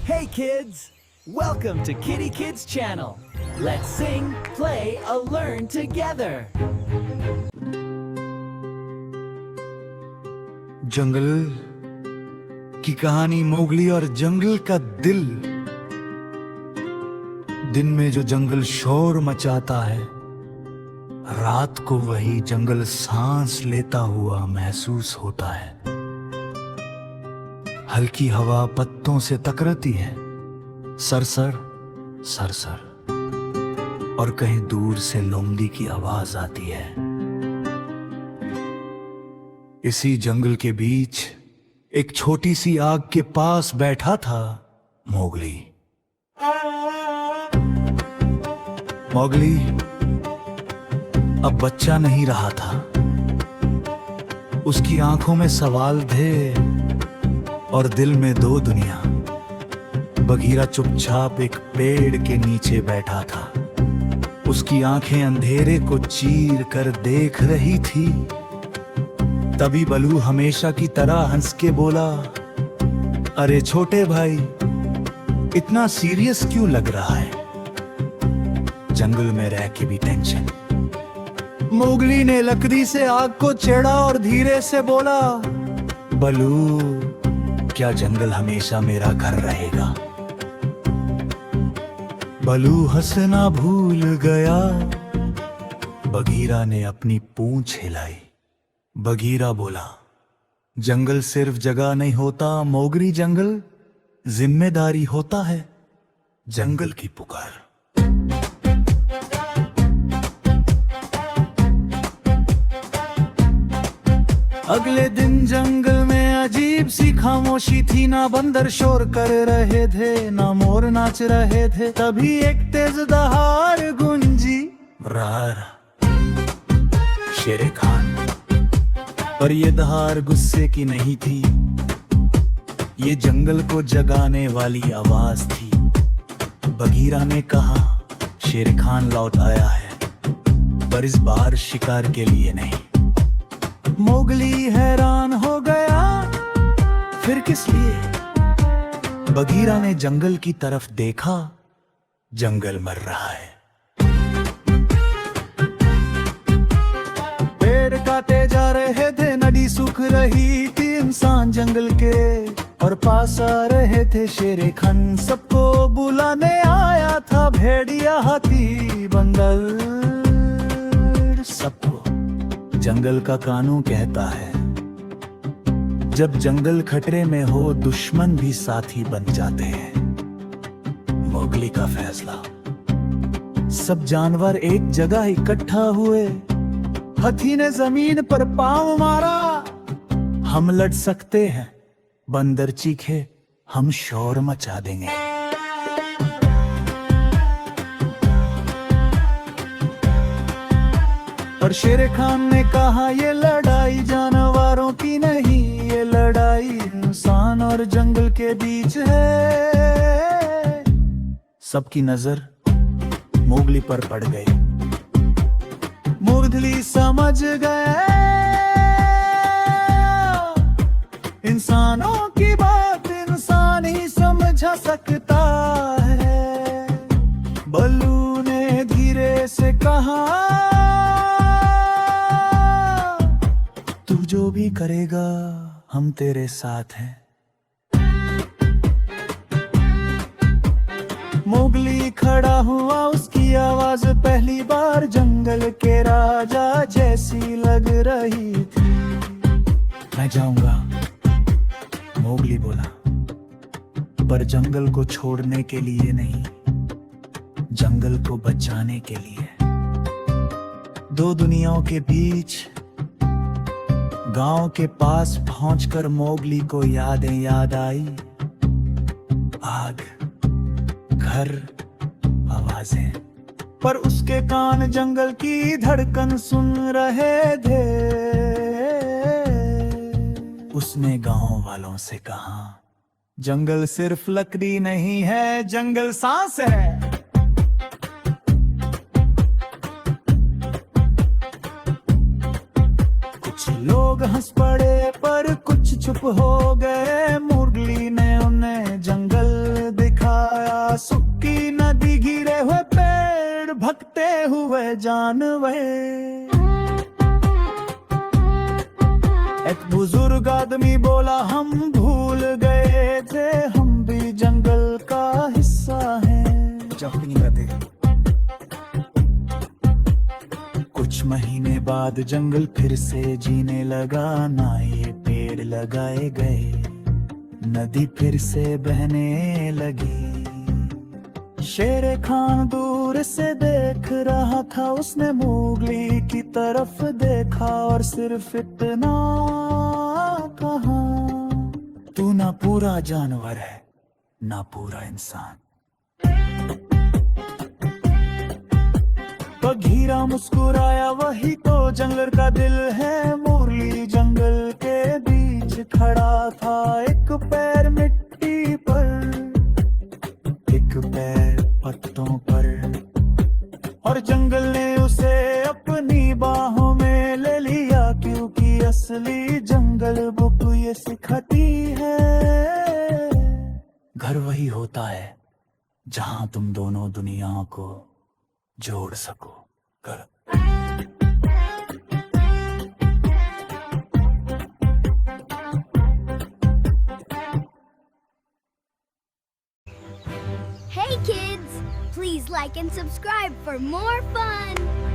Hey kids! Welcome to Kitty Kids channel. Let's sing, play, and learn together. जंगल की कहानी Mowgli और जंगल का दिल। दिन में जो जंगल शोर मचाता है, रात को वही जंगल सांस लेता हुआ महसूस होता है। हल्की हवा पत्तों से टकराती है, सरसर सरसर, और कहीं दूर से लोमड़ी की आवाज आती है। इसी जंगल के बीच एक छोटी सी आग के पास बैठा था मोगली। मोगली अब बच्चा नहीं रहा था। उसकी आंखों में सवाल थे और दिल में दो दुनिया। बघीरा चुपचाप एक पेड़ के नीचे बैठा था। उसकी आंखें अंधेरे को चीर कर देख रही थी। तभी बलू हमेशा की तरह हंस के बोला, अरे छोटे भाई, इतना सीरियस क्यों लग रहा है? जंगल में रह के भी टेंशन। मोगली ने लकड़ी से आग को छेड़ा और धीरे से बोला, बलू, क्या जंगल हमेशा मेरा घर रहेगा? बलू हंसना भूल गया। बघीरा ने अपनी पूंछ हिलाई। बघीरा बोला, जंगल सिर्फ जगह नहीं होता मोगरी, जंगल जिम्मेदारी होता है। जंगल की पुकार। अगले दिन जंगल में अजीब सी खामोशी थी। ना बंदर शोर कर रहे थे, ना मोर नाच रहे थे। तभी एक तेज दहाड़ गूंजी, रार शेर खान। पर ये दहाड़ गुस्से की नहीं थी, ये जंगल को जगाने वाली आवाज थी। बघीरा ने कहा, शेर खान लौट आया है, पर इस बार शिकार के लिए नहीं। मोगली हैरान हो गया, फिर किस लिए? बघीरा ने जंगल की तरफ देखा, जंगल मर रहा है। पेड़ काटे जा रहे थे, नदी सूख रही थी। इंसान जंगल के और पास आ रहे थे। शेर खान सबको बुलाने आया था। भेड़िया, हाथी, बंदर, सबको। जंगल का कानून कहता है, जब जंगल खतरे में हो, दुश्मन भी साथी बन जाते हैं। मोगली का फैसला। सब जानवर एक जगह इकट्ठा हुए। हाथी ने जमीन पर पांव मारा, हम लड़ सकते हैं। बंदर चीखे, हम शोर मचा देंगे। और शेर खान ने कहा, ये लड़ाई जानवरों की नहीं, ये लड़ाई इंसान और जंगल के बीच है। सबकी नजर मोगली पर पड़ गई। मोगली समझ गए, इंसानों की बात इंसान ही समझा सकता है। बल्लू ने धीरे से कहा, तू जो भी करेगा, हम तेरे साथ हैं। मोगली खड़ा हुआ, उसकी आवाज पहली बार जंगल के राजा जैसी लग रही थी। मैं जाऊंगा, मोगली बोला, पर जंगल को छोड़ने के लिए नहीं, जंगल को बचाने के लिए। दो दुनियाओं के बीच गांव के पास पहुंचकर मोगली को यादें याद आई। आग, घर, आवाजें, पर उसके कान जंगल की धड़कन सुन रहे थे। उसने गांव वालों से कहा, जंगल सिर्फ लकड़ी नहीं है, जंगल सांस है। लोग हंस पड़े, पर कुछ चुप हो गए। मुरली ने उन्हें जंगल गए जानवर। एक बुजुर्ग आदमी बोला हम भूल गए थे, हम भी जंगल का हिस्सा हैं। जंपिंग करते। कुछ महीने बाद जंगल फिर से जीने लगा, नए पेड़ लगाए गए, नदी फिर से बहने लगी। शेर खान दूर से देख रहा था, उसने मोगली की तरफ देखा और सिर्फ इतना कहा, तू ना पूरा जानवर है ना पूरा इंसान। बघीरा मुस्कुराया, वही तो जंगल का दिल है। मुरली जंगल के बीच खड़ा था, एक पैर मिट्टी पर, एक पैर पत्तों पर, और जंगल ने उसे अपनी बाहों में ले लिया, क्योंकि असली जंगल बुक ये सिखाती है, घर वही होता है जहां तुम दोनों दुनियाओं को जोड़ सको। कर Hey kids, please like and subscribe for more fun.